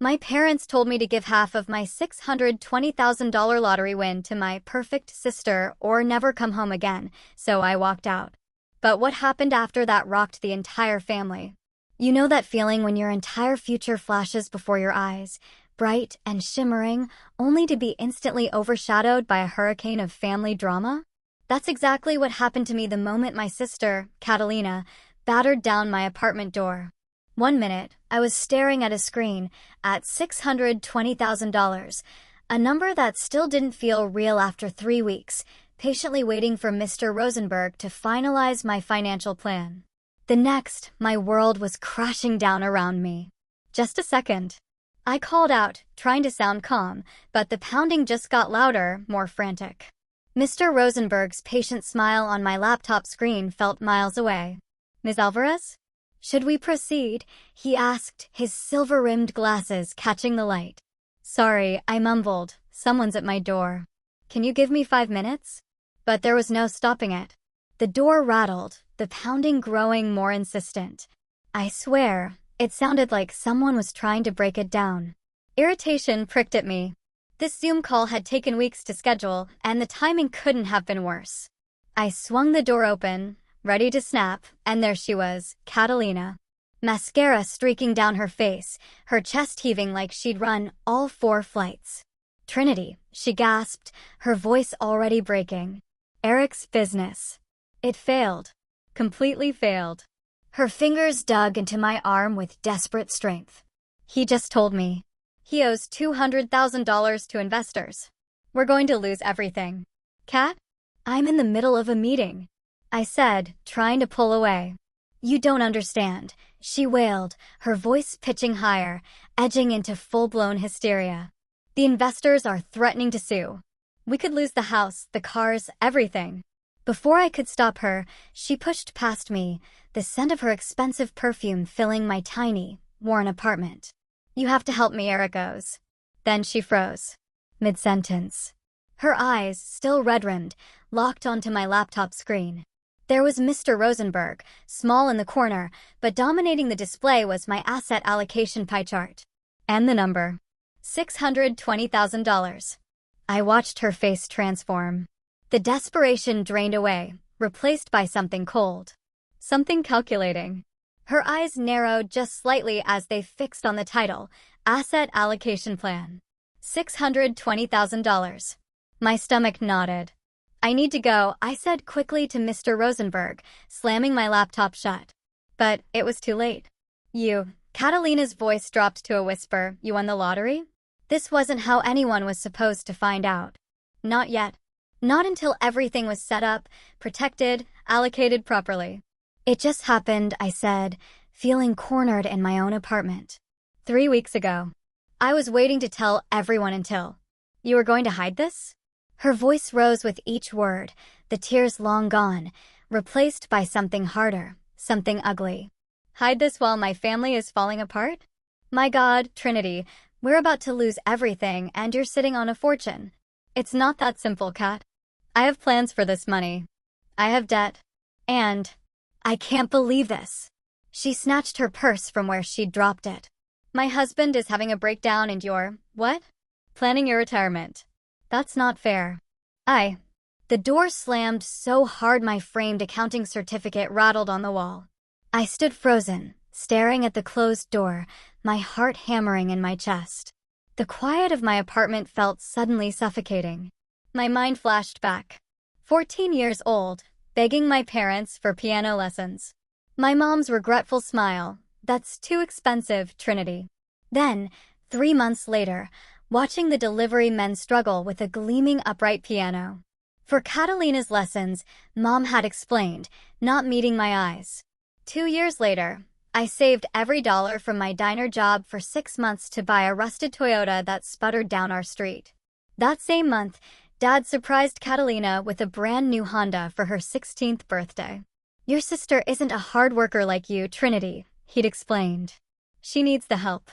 My parents told me to give half of my $620,000 lottery win to my perfect sister or never come home again, so I walked out. But what happened after that rocked the entire family. You know that feeling when your entire future flashes before your eyes, bright and shimmering, only to be instantly overshadowed by a hurricane of family drama? That's exactly what happened to me the moment my sister, Catalina, battered down my apartment door. One minute, I was staring at a screen at $620,000, a number that still didn't feel real after 3 weeks, patiently waiting for Mr. Rosenberg to finalize my financial plan. The next, my world was crashing down around me. Just a second. I called out, trying to sound calm, but the pounding just got louder, more frantic. Mr. Rosenberg's patient smile on my laptop screen felt miles away. Ms. Alvarez? Should we proceed? He asked, his silver-rimmed glasses catching the light. Sorry, I mumbled. Someone's at my door. Can you give me 5 minutes? But there was no stopping it. The door rattled, the pounding growing more insistent. I swear, it sounded like someone was trying to break it down. Irritation pricked at me. This Zoom call had taken weeks to schedule, and the timing couldn't have been worse. I swung the door open, ready to snap, and there she was, Catalina. Mascara streaking down her face, her chest heaving like she'd run all 4 flights. Trinity, she gasped, her voice already breaking. Eric's business. It failed. Completely failed. Her fingers dug into my arm with desperate strength. He just told me. He owes $200,000 to investors. We're going to lose everything. Kat? I'm in the middle of a meeting, I said, trying to pull away. You don't understand, she wailed, her voice pitching higher, edging into full-blown hysteria. The investors are threatening to sue. We could lose the house, the cars, everything. Before I could stop her, she pushed past me, the scent of her expensive perfume filling my tiny, worn apartment. You have to help me, Eric goes. Then she froze. Mid-sentence. Her eyes, still red-rimmed, locked onto my laptop screen. There was Mr. Rosenberg, small in the corner, but dominating the display was my asset allocation pie chart. And the number. $620,000. I watched her face transform. The desperation drained away, replaced by something cold. Something calculating. Her eyes narrowed just slightly as they fixed on the title, Asset Allocation Plan. $620,000. My stomach nodded. I need to go, I said quickly to Mr. Rosenberg, slamming my laptop shut. But it was too late. Catalina's voice dropped to a whisper, you won the lottery? This wasn't how anyone was supposed to find out. Not yet. Not until everything was set up, protected, allocated properly. It just happened, I said, feeling cornered in my own apartment. 3 weeks ago. I was waiting to tell everyone until. You were going to hide this? Her voice rose with each word, the tears long gone, replaced by something harder, something ugly. Hide this while my family is falling apart? My God, Trinity, we're about to lose everything and you're sitting on a fortune. It's not that simple, Kat. I have plans for this money. I have debt. And I can't believe this. She snatched her purse from where she'd dropped it. My husband is having a breakdown and you're, what? Planning your retirement. That's not fair. The door slammed so hard my framed accounting certificate rattled on the wall. I stood frozen, staring at the closed door, my heart hammering in my chest. The quiet of my apartment felt suddenly suffocating. My mind flashed back. 14 years old, begging my parents for piano lessons. My mom's regretful smile, that's too expensive, Trinity. Then, 3 months later, watching the delivery men struggle with a gleaming upright piano. For Catalina's lessons, Mom had explained, not meeting my eyes. 2 years later, I saved every dollar from my diner job for 6 months to buy a rusted Toyota that sputtered down our street. That same month, Dad surprised Catalina with a brand new Honda for her 16th birthday. Your sister isn't a hard worker like you, Trinity, he'd explained. She needs the help.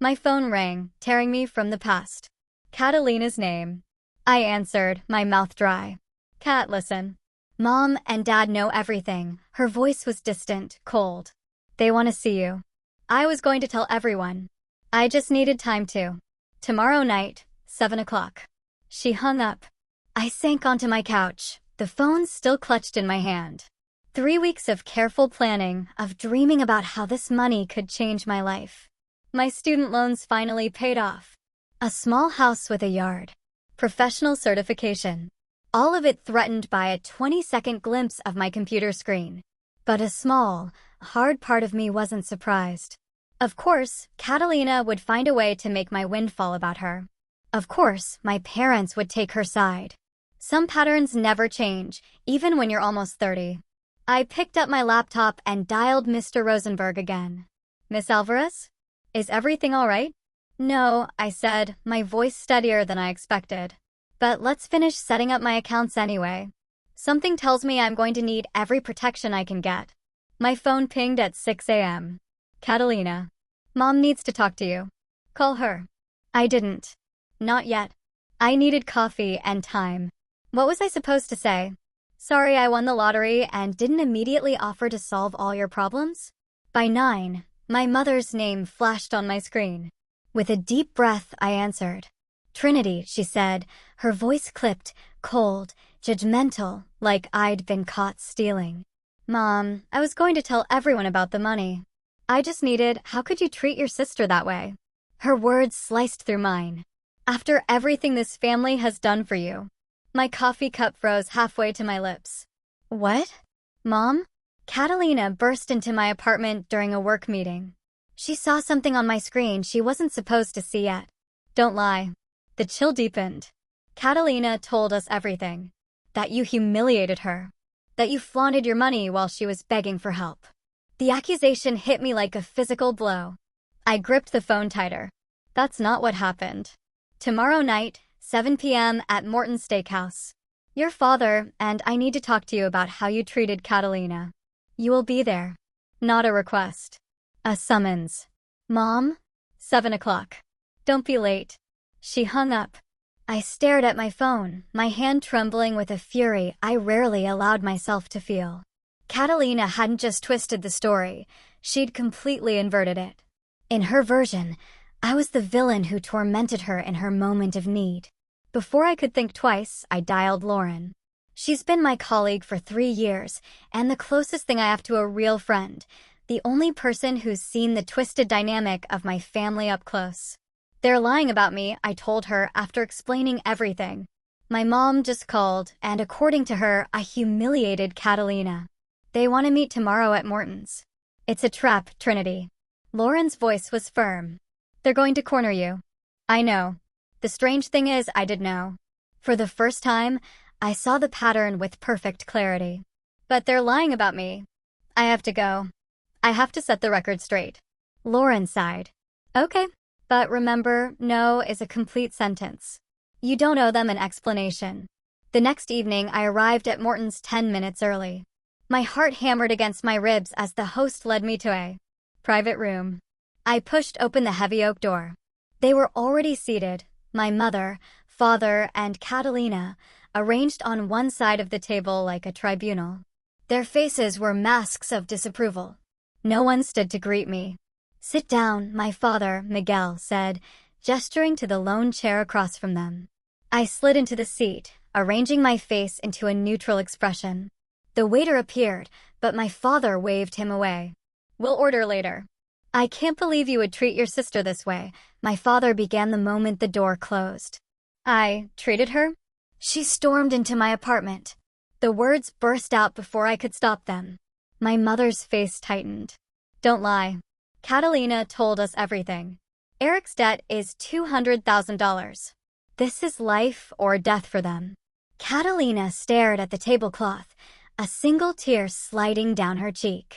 My phone rang, tearing me from the past. Catalina's name. I answered, my mouth dry. Kat, listen. Mom and Dad know everything. Her voice was distant, cold. They want to see you. I was going to tell everyone. I just needed time to. Tomorrow night, 7 o'clock. She hung up. I sank onto my couch, the phone still clutched in my hand. 3 weeks of careful planning, of dreaming about how this money could change my life. My student loans finally paid off. A small house with a yard. Professional certification. All of it threatened by a 20-second glimpse of my computer screen. But a small, hard part of me wasn't surprised. Of course, Catalina would find a way to make my windfall about her. Of course, my parents would take her side. Some patterns never change, even when you're almost 30. I picked up my laptop and dialed Mr. Rosenberg again. Miss Alvarez? Is everything all right? No, I said, my voice steadier than I expected. But let's finish setting up my accounts anyway. Something tells me I'm going to need every protection I can get. My phone pinged at 6 a.m. Catalina. Mom needs to talk to you. Call her. I didn't. Not yet. I needed coffee and time. What was I supposed to say? Sorry I won the lottery and didn't immediately offer to solve all your problems? By 9, my mother's name flashed on my screen. With a deep breath, I answered. Trinity, she said, her voice clipped, cold, judgmental, like I'd been caught stealing. Mom, I was going to tell everyone about the money. I just needed, how could you treat your sister that way? Her words sliced through mine. After everything this family has done for you. My coffee cup froze halfway to my lips. What? Mom? Catalina burst into my apartment during a work meeting. She saw something on my screen she wasn't supposed to see yet. Don't lie. The chill deepened. Catalina told us everything. That you humiliated her. That you flaunted your money while she was begging for help. The accusation hit me like a physical blow. I gripped the phone tighter. That's not what happened. Tomorrow night, 7 p.m. at Morton's Steakhouse. Your father and I need to talk to you about how you treated Catalina. You will be there. Not a request. A summons. Mom? 7 o'clock. Don't be late. She hung up. I stared at my phone, my hand trembling with a fury I rarely allowed myself to feel. Catalina hadn't just twisted the story, she'd completely inverted it. In her version, I was the villain who tormented her in her moment of need. Before I could think twice, I dialed Lauren. She's been my colleague for 3 years, and the closest thing I have to a real friend, the only person who's seen the twisted dynamic of my family up close. They're lying about me, I told her after explaining everything. My mom just called, and according to her, I humiliated Catalina. They want to meet tomorrow at Morton's. It's a trap, Trinity. Lauren's voice was firm. They're going to corner you. I know. The strange thing is, I did know. For the first time, I saw the pattern with perfect clarity. But they're lying about me. I have to go. I have to set the record straight. Lauren sighed. Okay. But remember, no is a complete sentence. You don't owe them an explanation. The next evening, I arrived at Morton's 10 minutes early. My heart hammered against my ribs as the host led me to a private room. I pushed open the heavy oak door. They were already seated, my mother, father, and Catalina, arranged on one side of the table like a tribunal. Their faces were masks of disapproval. No one stood to greet me. Sit down, my father, Miguel said, gesturing to the lone chair across from them. I slid into the seat, arranging my face into a neutral expression. The waiter appeared, but my father waved him away. We'll order later. I can't believe you would treat your sister this way, my father began the moment the door closed. I treated her? She stormed into my apartment. The words burst out before I could stop them. My mother's face tightened. Don't lie. Catalina told us everything. Eric's debt is $200,000. This is life or death for them. Catalina stared at the tablecloth, a single tear sliding down her cheek.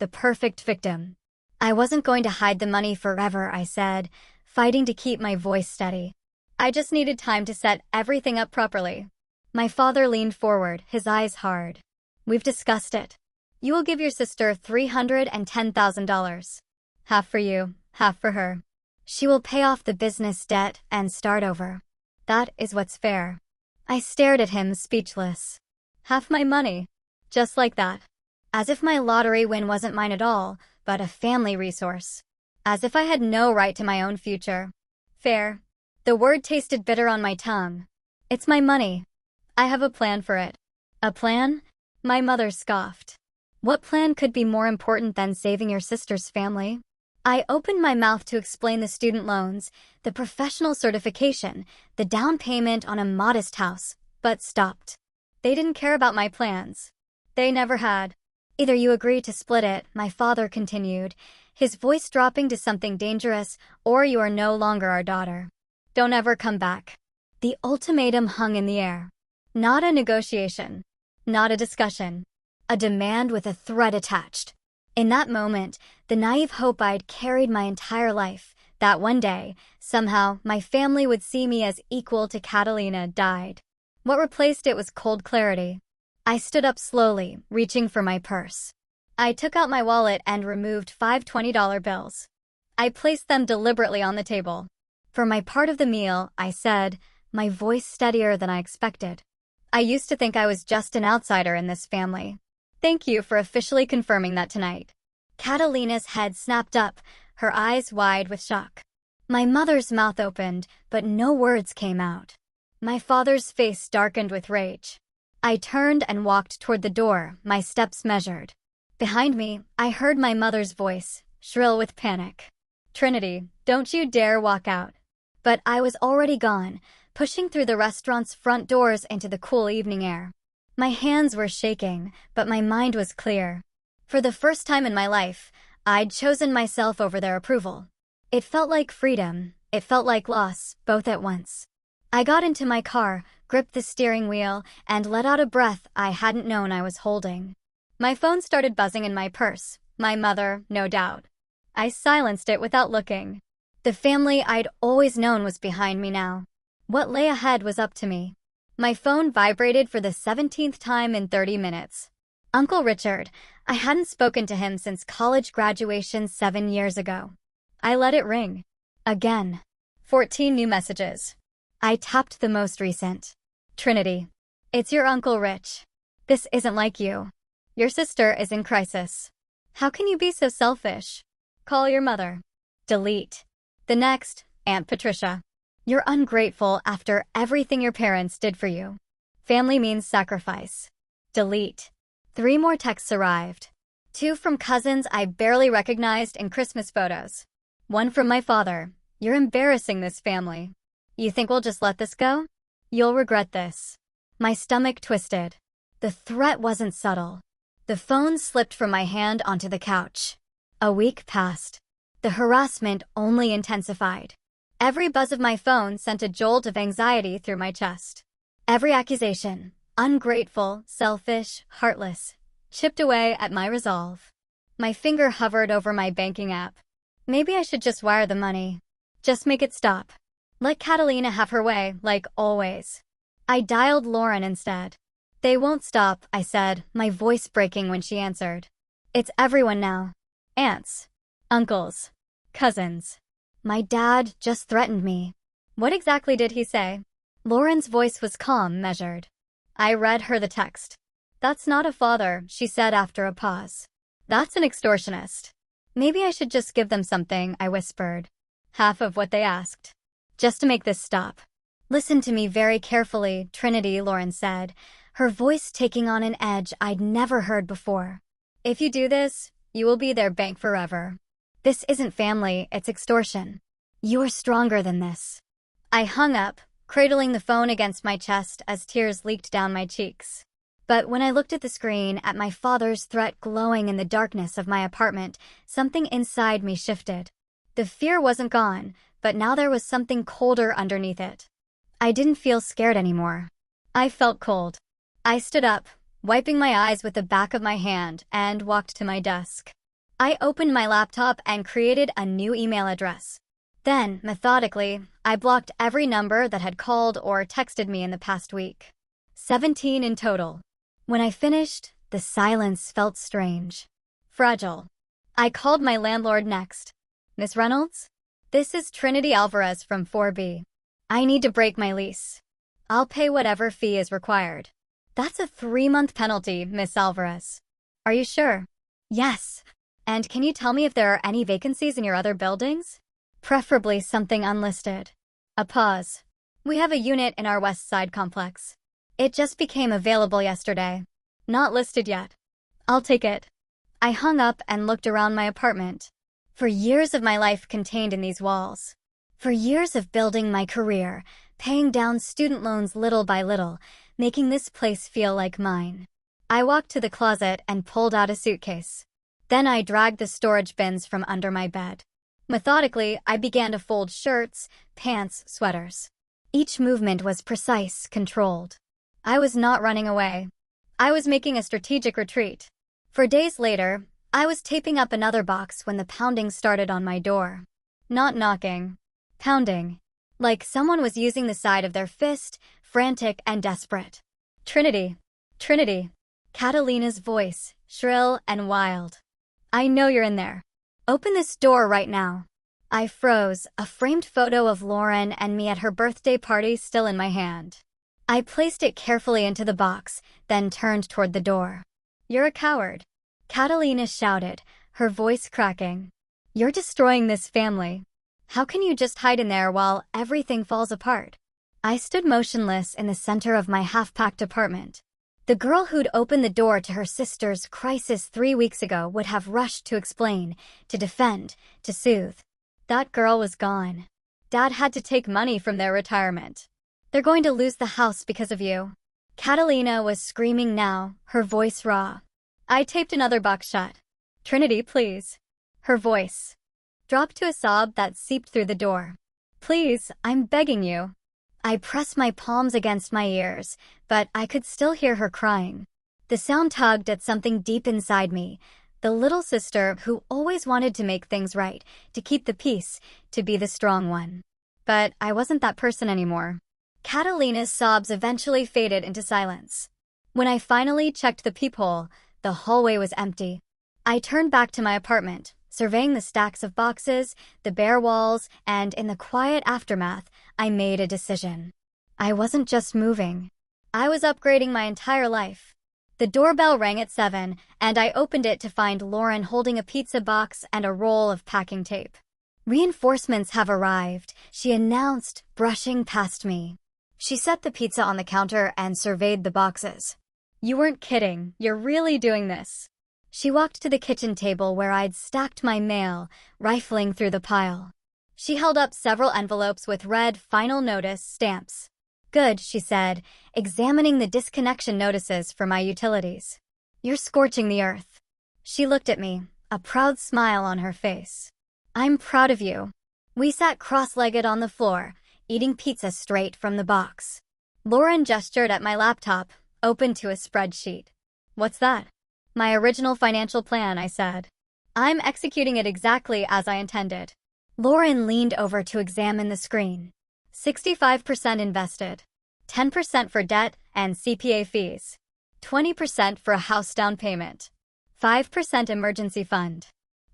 The perfect victim. I wasn't going to hide the money forever, I said, fighting to keep my voice steady. I just needed time to set everything up properly. My father leaned forward, his eyes hard. We've discussed it. You will give your sister $310,000. Half for you, half for her. She will pay off the business debt and start over. That is what's fair. I stared at him, speechless. Half my money. Just like that. As if my lottery win wasn't mine at all, but a family resource. as if I had no right to my own future. Fair. The word tasted bitter on my tongue. It's my money. I have a plan for it. A plan? My mother scoffed. What plan could be more important than saving your sister's family? I opened my mouth to explain the student loans, the professional certification, the down payment on a modest house, but stopped. They didn't care about my plans. They never had. Either you agree to split it, my father continued, his voice dropping to something dangerous, or you are no longer our daughter. Don't ever come back. The ultimatum hung in the air. Not a negotiation. Not a discussion. A demand with a threat attached. In that moment, the naive hope I'd carried my entire life, that one day, somehow, my family would see me as equal to Catalina, died. What replaced it was cold clarity. I stood up slowly, reaching for my purse. I took out my wallet and removed 5 $20 bills. I placed them deliberately on the table. For my part of the meal, I said, my voice steadier than I expected. I used to think I was just an outsider in this family. Thank you for officially confirming that tonight. Catalina's head snapped up, her eyes wide with shock. My mother's mouth opened, but no words came out. My father's face darkened with rage. I turned and walked toward the door, my steps measured. Behind me, I heard my mother's voice, shrill with panic. Trinity, don't you dare walk out. But I was already gone, pushing through the restaurant's front doors into the cool evening air. My hands were shaking, but my mind was clear. For the first time in my life, I'd chosen myself over their approval. It felt like freedom, it felt like loss, both at once. I got into my car, gripped the steering wheel, and let out a breath I hadn't known I was holding. My phone started buzzing in my purse, my mother, no doubt. I silenced it without looking. The family I'd always known was behind me now. What lay ahead was up to me. My phone vibrated for the 17th time in 30 minutes. Uncle Richard. I hadn't spoken to him since college graduation 7 years ago. I let it ring. Again. 14 new messages. I tapped the most recent. Trinity. It's your Uncle Rich. This isn't like you. Your sister is in crisis. How can you be so selfish? Call your mother. Delete. The next, Aunt Patricia. You're ungrateful after everything your parents did for you. Family means sacrifice. Delete. 3 more texts arrived. 2 from cousins I barely recognized in Christmas photos. 1 from my father. You're embarrassing this family. You think we'll just let this go? You'll regret this. My stomach twisted. The threat wasn't subtle. The phone slipped from my hand onto the couch. A week passed. The harassment only intensified. Every buzz of my phone sent a jolt of anxiety through my chest. Every accusation, ungrateful, selfish, heartless, chipped away at my resolve. My finger hovered over my banking app. Maybe I should just wire the money. Just make it stop. Let Catalina have her way, like always. I dialed Lauren instead. They won't stop, I said, my voice breaking when she answered. It's everyone now. Aunts. Uncles. Cousins. My dad just threatened me. What exactly did he say? Lauren's voice was calm, measured. I read her the text. That's not a father, she said after a pause. That's an extortionist. Maybe I should just give them something, I whispered. Half of what they asked. Just to make this stop. Listen to me very carefully, Trinity, Lauren said, her voice taking on an edge I'd never heard before. If you do this, you will be their bank forever. This isn't family, it's extortion. You're stronger than this. I hung up, cradling the phone against my chest as tears leaked down my cheeks. But when I looked at the screen, at my father's threat glowing in the darkness of my apartment, something inside me shifted. The fear wasn't gone, but now there was something colder underneath it. I didn't feel scared anymore. I felt cold. I stood up, wiping my eyes with the back of my hand, and walked to my desk. I opened my laptop and created a new email address. Then, methodically, I blocked every number that had called or texted me in the past week. 17 in total. When I finished, the silence felt strange. Fragile. I called my landlord next. Miss Reynolds? This is Trinity Alvarez from 4B. I need to break my lease. I'll pay whatever fee is required. That's a 3-month penalty, Miss Alvarez. Are you sure? Yes. And can you tell me if there are any vacancies in your other buildings? Preferably something unlisted. A pause. We have a unit in our West Side complex. It just became available yesterday. Not listed yet. I'll take it. I hung up and looked around my apartment. For years of my life contained in these walls. For years of building my career, paying down student loans little by little, making this place feel like mine. I walked to the closet and pulled out a suitcase. Then I dragged the storage bins from under my bed. Methodically, I began to fold shirts, pants, sweaters. Each movement was precise, controlled. I was not running away. I was making a strategic retreat. For days later, I was taping up another box when the pounding started on my door. Not knocking. Pounding. Like someone was using the side of their fist, frantic and desperate. Trinity. Trinity. Catalina's voice, shrill and wild. I know you're in there. Open this door right now. I froze, a framed photo of Lauren and me at her birthday party still in my hand. I placed it carefully into the box, then turned toward the door. You're a coward. Catalina shouted, her voice cracking. You're destroying this family. How can you just hide in there while everything falls apart? I stood motionless in the center of my half-packed apartment. The girl who'd opened the door to her sister's crisis 3 weeks ago would have rushed to explain, to defend, to soothe. That girl was gone. Dad had to take money from their retirement. They're going to lose the house because of you. Catalina was screaming now, her voice raw. I taped another box shut. Trinity, please. Her voice dropped to a sob that seeped through the door. Please, I'm begging you. I pressed my palms against my ears, but I could still hear her crying. The sound tugged at something deep inside me, the little sister who always wanted to make things right, to keep the peace, to be the strong one. But I wasn't that person anymore. Catalina's sobs eventually faded into silence. When I finally checked the peephole, the hallway was empty. I turned back to my apartment, surveying the stacks of boxes, the bare walls, and in the quiet aftermath, I made a decision. I wasn't just moving. I was upgrading my entire life. The doorbell rang at 7, and I opened it to find Lauren holding a pizza box and a roll of packing tape. Reinforcements have arrived, she announced, brushing past me. She set the pizza on the counter and surveyed the boxes. You weren't kidding, you're really doing this. She walked to the kitchen table where I'd stacked my mail, rifling through the pile. She held up several envelopes with red final notice stamps. Good, she said, examining the disconnection notices for my utilities. You're scorching the earth. She looked at me, a proud smile on her face. I'm proud of you. We sat cross-legged on the floor, eating pizza straight from the box. Lauren gestured at my laptop, open to a spreadsheet. What's that? My original financial plan, I said. I'm executing it exactly as I intended. Lauren leaned over to examine the screen. 65% invested. 10% for debt and CPA fees. 20% for a house down payment. 5% emergency fund.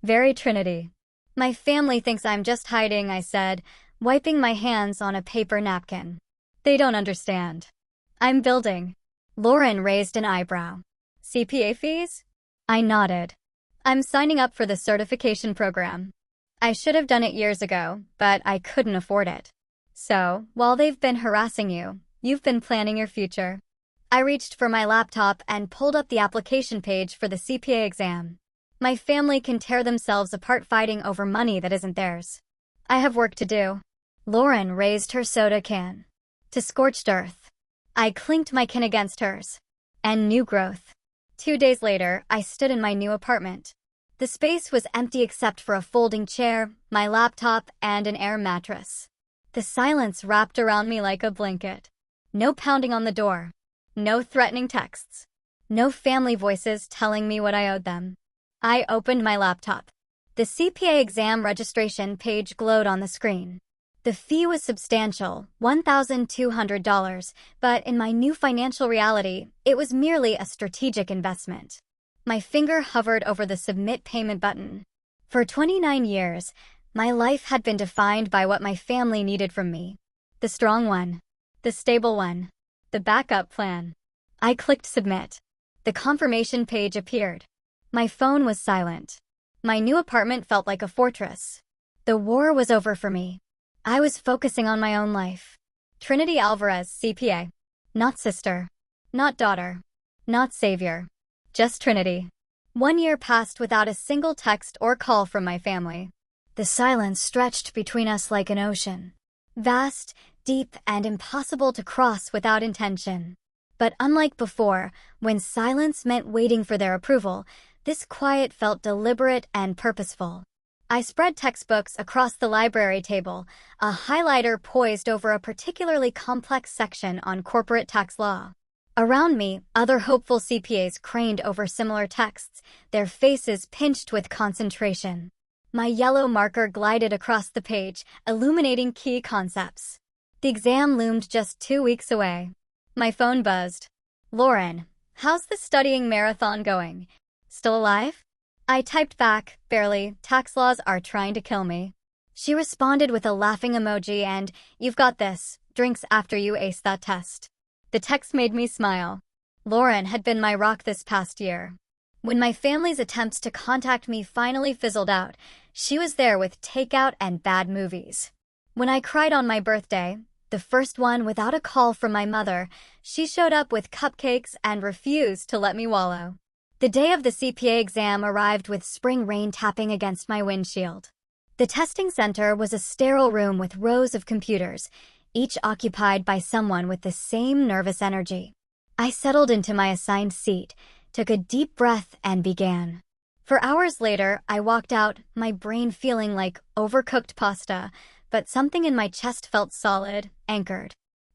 Very Trinity. My family thinks I'm just hiding, I said, wiping my hands on a paper napkin. They don't understand. I'm building. Lauren raised an eyebrow. CPA fees? I nodded. I'm signing up for the certification program. I should have done it years ago, but I couldn't afford it. So, while they've been harassing you, you've been planning your future. I reached for my laptop and pulled up the application page for the CPA exam. My family can tear themselves apart fighting over money that isn't theirs. I have work to do. Lauren raised her soda can. To scorched earth. I clinked my can against hers. And new growth. 2 days later, I stood in my new apartment. The space was empty except for a folding chair, my laptop, and an air mattress. The silence wrapped around me like a blanket. No pounding on the door. No threatening texts. No family voices telling me what I owed them. I opened my laptop. The CPA exam registration page glowed on the screen. The fee was substantial, $1,200, but in my new financial reality, it was merely a strategic investment. My finger hovered over the submit payment button. For 29 years, my life had been defined by what my family needed from me. The strong one. The stable one. The backup plan. I clicked submit. The confirmation page appeared. My phone was silent. My new apartment felt like a fortress. The war was over for me. I was focusing on my own life. Trinity Alvarez, CPA. Not sister. Not daughter. Not savior. Just Trinity. 1 year passed without a single text or call from my family. The silence stretched between us like an ocean. Vast, deep, and impossible to cross without intention. But unlike before, when silence meant waiting for their approval, this quiet felt deliberate and purposeful. I spread textbooks across the library table, a highlighter poised over a particularly complex section on corporate tax law. Around me, other hopeful CPAs craned over similar texts, their faces pinched with concentration. My yellow marker glided across the page, illuminating key concepts. The exam loomed just 2 weeks away. My phone buzzed. "Lauren, how's the studying marathon going? Still alive?" I typed back, barely, "Tax laws are trying to kill me." She responded with a laughing emoji and, "You've got this, drinks after you ace that test." The text made me smile. Lauren had been my rock this past year. When my family's attempts to contact me finally fizzled out, she was there with takeout and bad movies. When I cried on my birthday, the first one without a call from my mother, she showed up with cupcakes and refused to let me wallow. The day of the CPA exam arrived with spring rain tapping against my windshield. The testing center was a sterile room with rows of computers, each occupied by someone with the same nervous energy. I settled into my assigned seat, took a deep breath, and began. For hours later, I walked out, my brain feeling like overcooked pasta, but something in my chest felt solid, anchored.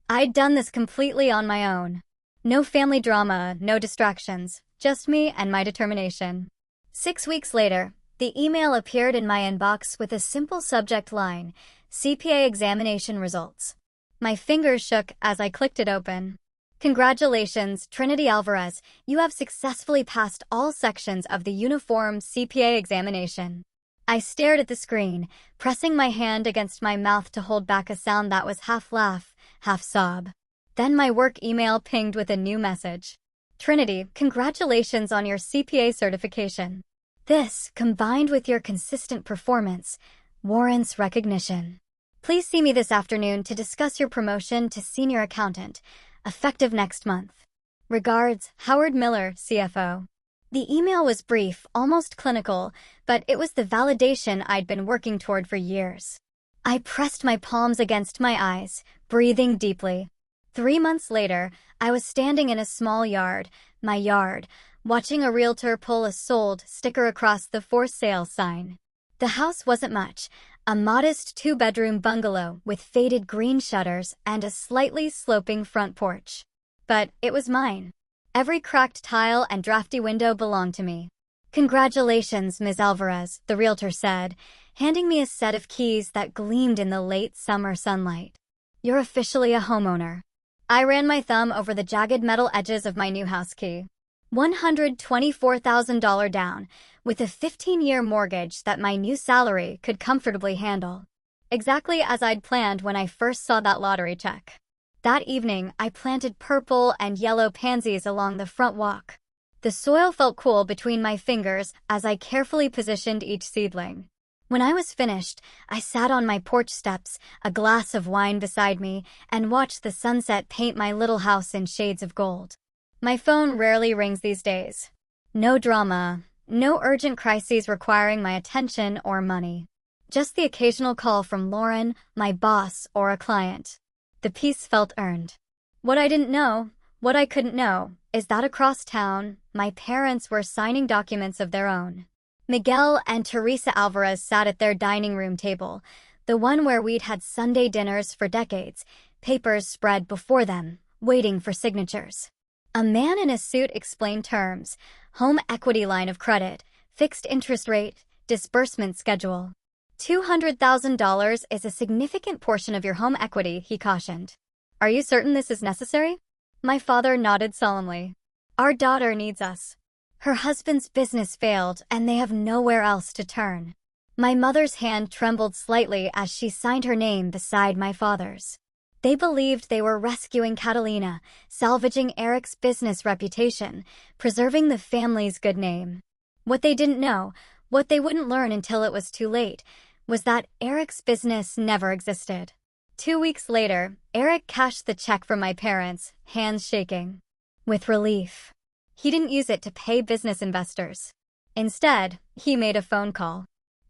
I'd done this completely on my own. No family drama, no distractions, just me and my determination. 6 weeks later, the email appeared in my inbox with a simple subject line, "CPA examination results." My fingers shook as I clicked it open. "Congratulations, Trinity Alvarez, you have successfully passed all sections of the uniform CPA examination." I stared at the screen, pressing my hand against my mouth to hold back a sound that was half laugh, half sob. Then my work email pinged with a new message. "Trinity, congratulations on your CPA certification. This, combined with your consistent performance, warrants recognition. Please see me this afternoon to discuss your promotion to senior accountant, effective next month. Regards, Howard Miller, CFO." The email was brief, almost clinical, but it was the validation I'd been working toward for years. I pressed my palms against my eyes, breathing deeply. 3 months later, I was standing in a small yard, my yard, watching a realtor pull a sold sticker across the for sale sign. The house wasn't much, a modest 2-bedroom bungalow with faded green shutters and a slightly sloping front porch. But it was mine. Every cracked tile and drafty window belonged to me. "Congratulations, Ms. Alvarez," the realtor said, handing me a set of keys that gleamed in the late summer sunlight. "You're officially a homeowner." I ran my thumb over the jagged metal edges of my new house key. $124,000 down, with a 15-year mortgage that my new salary could comfortably handle. Exactly as I'd planned when I first saw that lottery check. That evening, I planted purple and yellow pansies along the front walk. The soil felt cool between my fingers as I carefully positioned each seedling. When I was finished, I sat on my porch steps, a glass of wine beside me, and watched the sunset paint my little house in shades of gold. My phone rarely rings these days. No drama, no urgent crises requiring my attention or money. Just the occasional call from Lauren, my boss, or a client. The peace felt earned. What I didn't know, what I couldn't know, is that across town, my parents were signing documents of their own. Miguel and Teresa Alvarez sat at their dining room table, the one where we'd had Sunday dinners for decades, papers spread before them, waiting for signatures. A man in a suit explained terms, home equity line of credit, fixed interest rate, disbursement schedule. $200,000 is a significant portion of your home equity, he cautioned. "Are you certain this is necessary?" My father nodded solemnly. "Our daughter needs us. Her husband's business failed and they have nowhere else to turn." My mother's hand trembled slightly as she signed her name beside my father's. They believed they were rescuing Catalina, salvaging Eric's business reputation, preserving the family's good name. What they didn't know What they wouldn't learn until it was too late was that Eric's business never existed. 2 weeks later, Eric cashed the check from my parents, hands shaking with relief. He didn't use it to pay business investors. Instead, he made a phone call.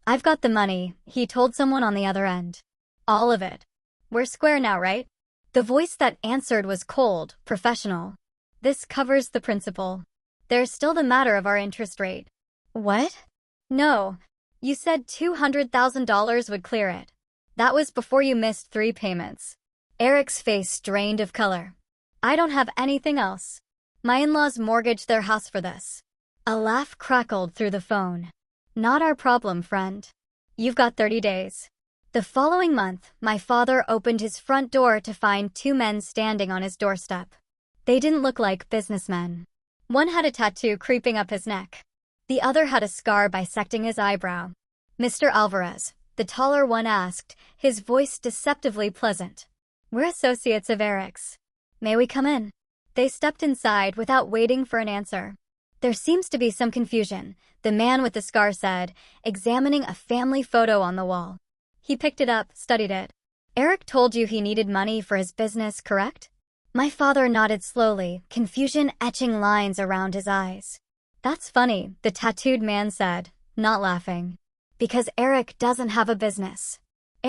"I've got the money," he told someone on the other end. "All of it. We're square now, right?" The voice that answered was cold, professional. "This covers the principal. There's still the matter of our interest rate." "What?" "No. You said $200,000 would clear it. That was before you missed 3 payments." Eric's face drained of color. "I don't have anything else. My in-laws mortgaged their house for this." A laugh crackled through the phone. "Not our problem, friend. You've got 30 days. The following month, my father opened his front door to find 2 men standing on his doorstep. They didn't look like businessmen. One had a tattoo creeping up his neck. The other had a scar bisecting his eyebrow. "Mr. Alvarez," the taller one asked, his voice deceptively pleasant. "We're associates of Eric's. May we come in?" They stepped inside without waiting for an answer. "There seems to be some confusion," the man with the scar said, examining a family photo on the wall. He picked it up, studied it. "Eric told you he needed money for his business, correct?" My father nodded slowly, confusion etching lines around his eyes. "That's funny," the tattooed man said, not laughing. "Because Eric doesn't have a business.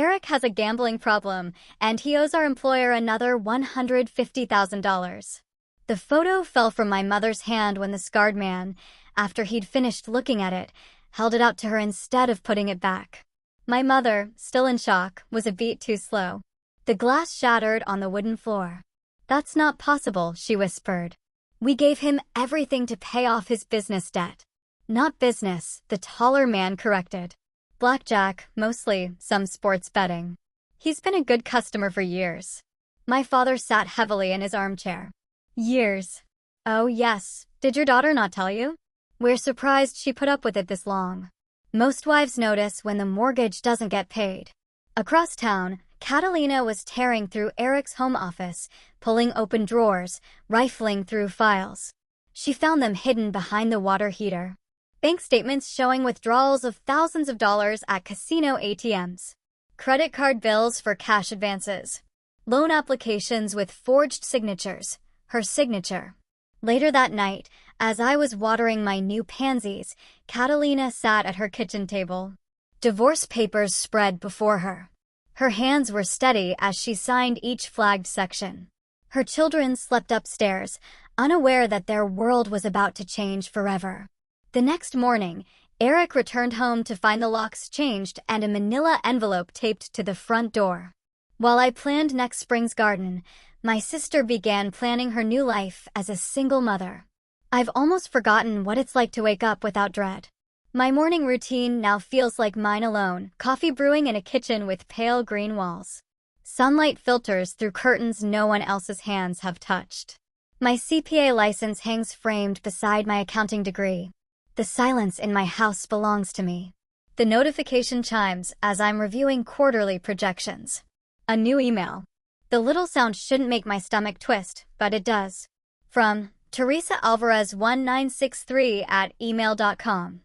Eric has a gambling problem, and he owes our employer another $150,000. The photo fell from my mother's hand when the scarred man, after he'd finished looking at it, held it out to her instead of putting it back. My mother, still in shock, was a beat too slow. The glass shattered on the wooden floor. "That's not possible," she whispered. "We gave him everything to pay off his business debt." "Not business," the taller man corrected. "Blackjack, mostly, some sports betting. He's been a good customer for years." My father sat heavily in his armchair. "Years. Oh yes, did your daughter not tell you? We're surprised she put up with it this long. Most wives notice when the mortgage doesn't get paid." Across town, Catalina was tearing through Eric's home office, pulling open drawers, rifling through files. She found them hidden behind the water heater. Bank statements showing withdrawals of thousands of dollars at casino ATMs. Credit card bills for cash advances. Loan applications with forged signatures. Her signature. Later that night, as I was watering my new pansies, Catalina sat at her kitchen table. Divorce papers spread before her. Her hands were steady as she signed each flagged section. Her children slept upstairs, unaware that their world was about to change forever. The next morning, Eric returned home to find the locks changed and a manila envelope taped to the front door. While I planned next spring's garden, my sister began planning her new life as a single mother. I've almost forgotten what it's like to wake up without dread. My morning routine now feels like mine alone, coffee brewing in a kitchen with pale green walls. Sunlight filters through curtains no one else's hands have touched. My CPA license hangs framed beside my accounting degree. The silence in my house belongs to me. The notification chimes as I'm reviewing quarterly projections. A new email. The little sound shouldn't make my stomach twist, but it does. From Teresa Alvarez 1963@email.com.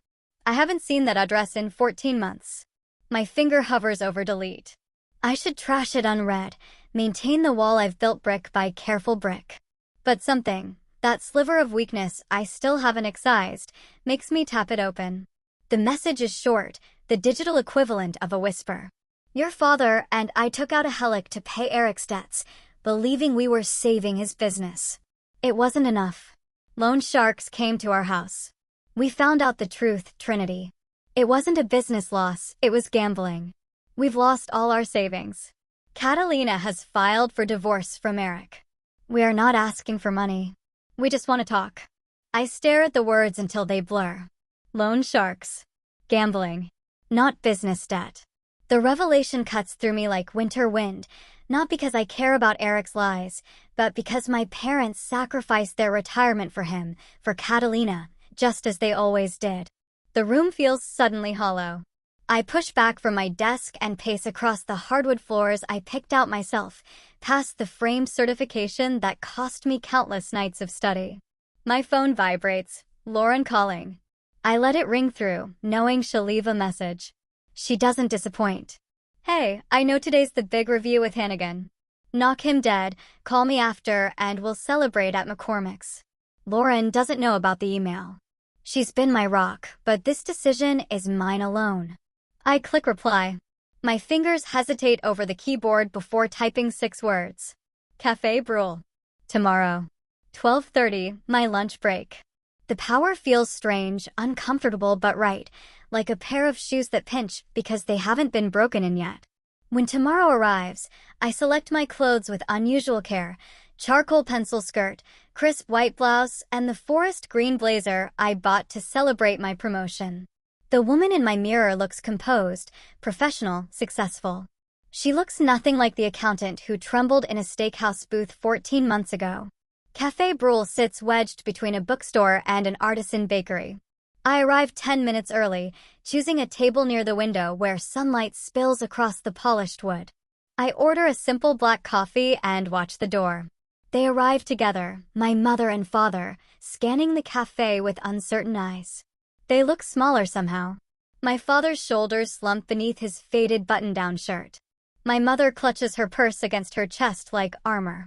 I haven't seen that address in 14 months. My finger hovers over delete. I should trash it unread, maintain the wall I've built brick by careful brick. But something, that sliver of weakness I still haven't excised, makes me tap it open. The message is short, the digital equivalent of a whisper. Your father and I took out a helic to pay Eric's debts, believing we were saving his business. It wasn't enough. Loan sharks came to our house. We found out the truth, Trinity. It wasn't a business loss, it was gambling. We've lost all our savings. Catalina has filed for divorce from Eric. We are not asking for money. We just want to talk. I stare at the words until they blur. Loan sharks. Gambling. Not business debt. The revelation cuts through me like winter wind, not because I care about Eric's lies, but because my parents sacrificed their retirement for him, for Catalina, just as they always did. The room feels suddenly hollow. I push back from my desk and pace across the hardwood floors I picked out myself, past the framed certification that cost me countless nights of study. My phone vibrates. Lauren calling. I let it ring through, knowing she'll leave a message. She doesn't disappoint. Hey, I know today's the big review with Hannigan. Knock him dead, call me after, and we'll celebrate at McCormick's. Lauren doesn't know about the email. She's been my rock, but this decision is mine alone. I click reply. My fingers hesitate over the keyboard before typing 6 words. Café Brûle. Tomorrow. 12:30, my lunch break. The power feels strange, uncomfortable but right, like a pair of shoes that pinch because they haven't been broken in yet. When tomorrow arrives, I select my clothes with unusual care: charcoal pencil skirt, crisp white blouse, and the forest green blazer I bought to celebrate my promotion. The woman in my mirror looks composed, professional, successful. She looks nothing like the accountant who trembled in a steakhouse booth 14 months ago. Café Brûle sits wedged between a bookstore and an artisan bakery. I arrive 10 minutes early, choosing a table near the window where sunlight spills across the polished wood. I order a simple black coffee and watch the door. They arrive together, my mother and father, scanning the cafe with uncertain eyes. They look smaller somehow. My father's shoulders slump beneath his faded button-down shirt. My mother clutches her purse against her chest like armor.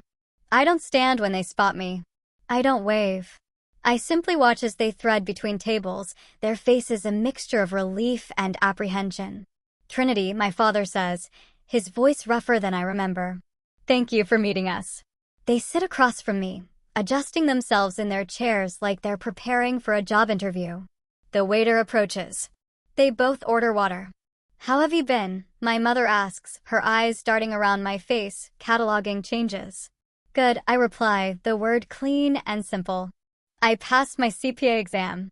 I don't stand when they spot me. I don't wave. I simply watch as they thread between tables, their faces a mixture of relief and apprehension. Trinity, my father says, his voice rougher than I remember. Thank you for meeting us. They sit across from me, adjusting themselves in their chairs like they're preparing for a job interview. The waiter approaches. They both order water. How have you been? My mother asks, her eyes darting around my face, cataloging changes. Good, I reply, the word clean and simple. I passed my CPA exam.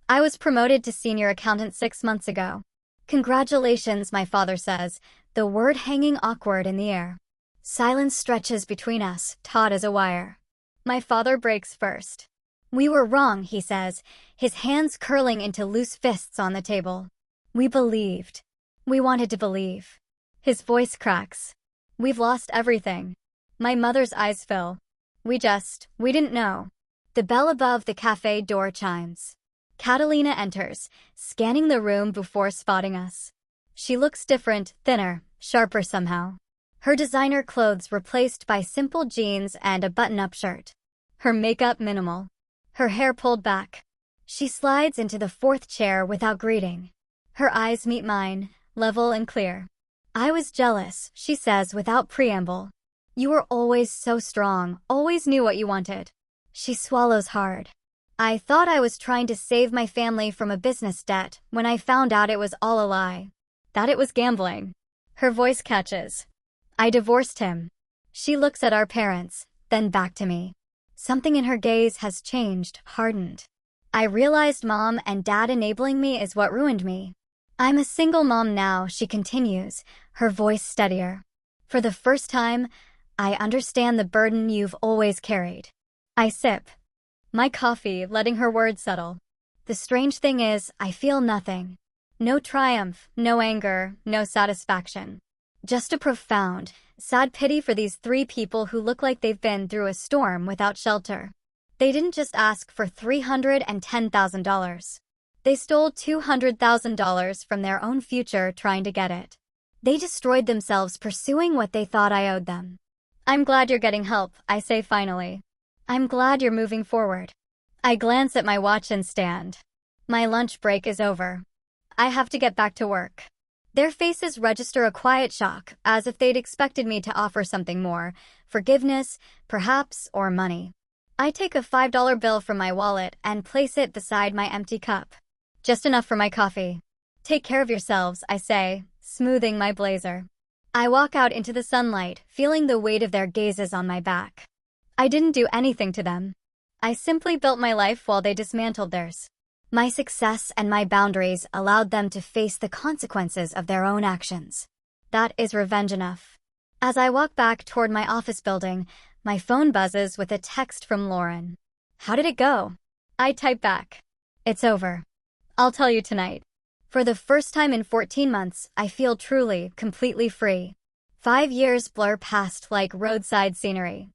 I was promoted to senior accountant 6 months ago. Congratulations, my father says, the word hanging awkward in the air. Silence stretches between us, taut as a wire. My father breaks first. We were wrong, he says, his hands curling into loose fists on the table. We believed. We wanted to believe. His voice cracks. We've lost everything. My mother's eyes fill. We didn't know. The bell above the cafe door chimes. Catalina enters, scanning the room before spotting us. She looks different, thinner, sharper somehow. Her designer clothes replaced by simple jeans and a button-up shirt. Her makeup minimal. Her hair pulled back. She slides into the 4th chair without greeting. Her eyes meet mine, level and clear. I was jealous, she says without preamble. You were always so strong, always knew what you wanted. She swallows hard. I thought I was trying to save my family from a business debt when I found out it was all a lie. That it was gambling. Her voice catches. I divorced him. She looks at our parents, then back to me. Something in her gaze has changed, hardened. I realized Mom and Dad enabling me is what ruined me. I'm a single mom now, she continues, her voice steadier. For the first time, I understand the burden you've always carried. I sip my coffee, letting her words settle. The strange thing is, I feel nothing. No triumph, no anger, no satisfaction. Just a profound, sad pity for these 3 people who look like they've been through a storm without shelter. They didn't just ask for $310,000. They stole $200,000 from their own future trying to get it. They destroyed themselves pursuing what they thought I owed them. I'm glad you're getting help, I say finally. I'm glad you're moving forward. I glance at my watch and stand. My lunch break is over. I have to get back to work. Their faces register a quiet shock, as if they'd expected me to offer something more: forgiveness, perhaps, or money. I take a $5 bill from my wallet and place it beside my empty cup. Just enough for my coffee. Take care of yourselves, I say, smoothing my blazer. I walk out into the sunlight, feeling the weight of their gazes on my back. I didn't do anything to them. I simply built my life while they dismantled theirs. My success and my boundaries allowed them to face the consequences of their own actions. That is revenge enough. As I walk back toward my office building, my phone buzzes with a text from Lauren. How did it go? I type back. It's over. I'll tell you tonight. For the first time in 14 months, I feel truly, completely free. 5 years blur past like roadside scenery.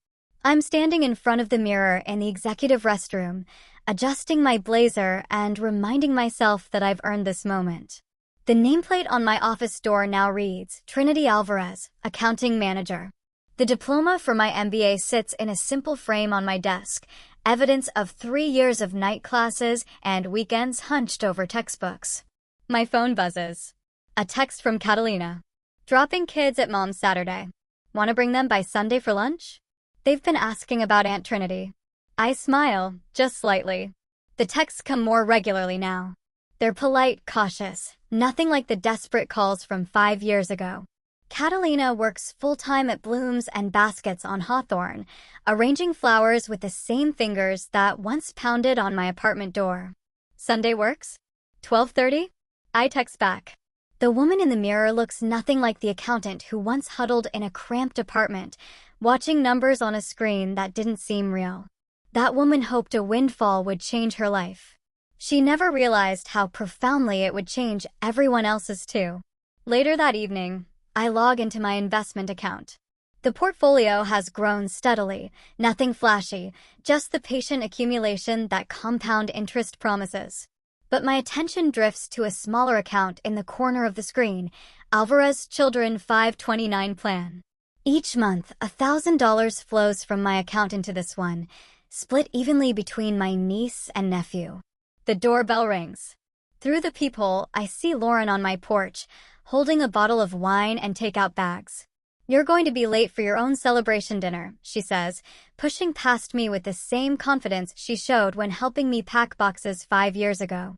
I'm standing in front of the mirror in the executive restroom, adjusting my blazer and reminding myself that I've earned this moment. The nameplate on my office door now reads, Trinity Alvarez, Accounting Manager. The diploma for my MBA sits in a simple frame on my desk, evidence of 3 years of night classes and weekends hunched over textbooks. My phone buzzes. A text from Catalina. Dropping kids at Mom's Saturday. Want to bring them by Sunday for lunch? They've been asking about Aunt Trinity. I smile, just slightly. The texts come more regularly now. They're polite, cautious, nothing like the desperate calls from 5 years ago. Catalina works full-time at Blooms and Baskets on Hawthorne, arranging flowers with the same fingers that once pounded on my apartment door. Sunday works? 12:30? I text back. The woman in the mirror looks nothing like the accountant who once huddled in a cramped apartment, watching numbers on a screen that didn't seem real. That woman hoped a windfall would change her life. She never realized how profoundly it would change everyone else's too. Later that evening, I log into my investment account. The portfolio has grown steadily, nothing flashy, just the patient accumulation that compound interest promises. But my attention drifts to a smaller account in the corner of the screen, Alvarez Children 529 Plan. Each month, $1,000 flows from my account into this one, split evenly between my niece and nephew. The doorbell rings. Through the peephole, I see Lauren on my porch, holding a bottle of wine and takeout bags. You're going to be late for your own celebration dinner, she says, pushing past me with the same confidence she showed when helping me pack boxes 5 years ago.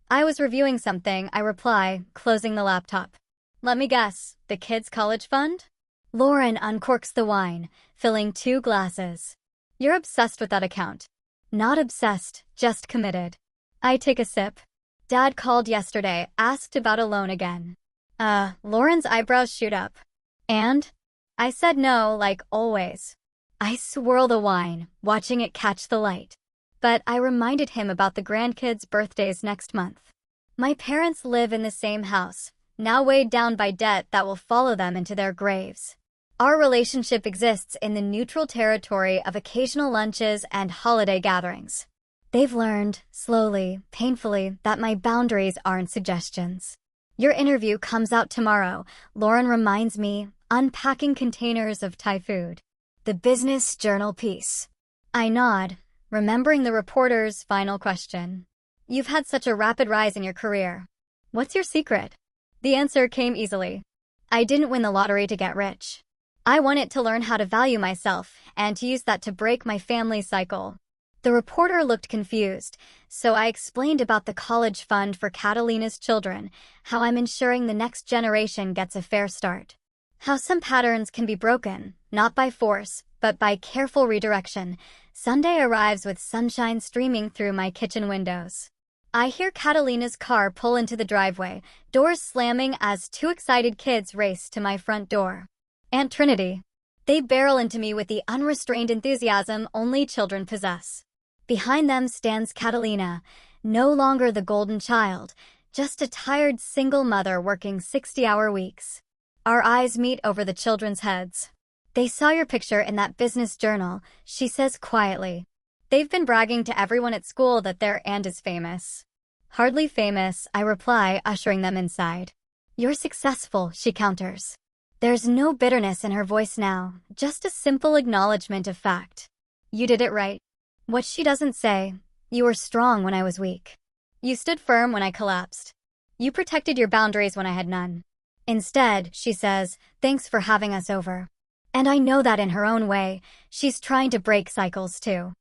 I was reviewing something, I reply, closing the laptop. Let me guess, the kids' college fund? Lauren uncorks the wine, filling 2 glasses. You're obsessed with that account. Not obsessed, just committed. I take a sip. Dad called yesterday, asked about a loan again. Lauren's eyebrows shoot up. And? I said no, like always. I swirl the wine, watching it catch the light. But I reminded him about the grandkids' birthdays next month. My parents live in the same house, now weighed down by debt that will follow them into their graves. Our relationship exists in the neutral territory of occasional lunches and holiday gatherings. They've learned, slowly, painfully, that my boundaries aren't suggestions. Your interview comes out tomorrow, Lauren reminds me, unpacking containers of Thai food. The business journal piece. I nod, remembering the reporter's final question. You've had such a rapid rise in your career. What's your secret? The answer came easily. I didn't win the lottery to get rich. I won it to learn how to value myself and to use that to break my family cycle. The reporter looked confused, so I explained about the college fund for Catalina's children, how I'm ensuring the next generation gets a fair start. How some patterns can be broken, not by force, but by careful redirection. Sunday arrives with sunshine streaming through my kitchen windows. I hear Catalina's car pull into the driveway, doors slamming as 2 excited kids race to my front door. Aunt Trinity. They barrel into me with the unrestrained enthusiasm only children possess. Behind them stands Catalina, no longer the golden child, just a tired single mother working 60-hour weeks. Our eyes meet over the children's heads. They saw your picture in that business journal, she says quietly. They've been bragging to everyone at school that their aunt is famous. Hardly famous, I reply, ushering them inside. You're successful, she counters. There's no bitterness in her voice now, just a simple acknowledgement of fact. You did it right. What she doesn't say, you were strong when I was weak. You stood firm when I collapsed. You protected your boundaries when I had none. Instead, she says, thanks for having us over. And I know that in her own way, she's trying to break cycles too.